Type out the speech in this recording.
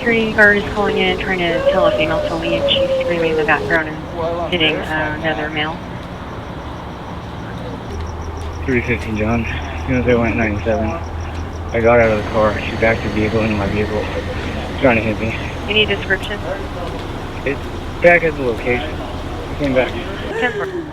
security guard is calling in trying to tell a female to leave. She's screaming in the background and hitting another male. 315 John. As soon as I went 97, I got out of the car. She backed the vehicle into my vehicle, trying to hit me. Any description? It's back at the location. I came back. 10-4.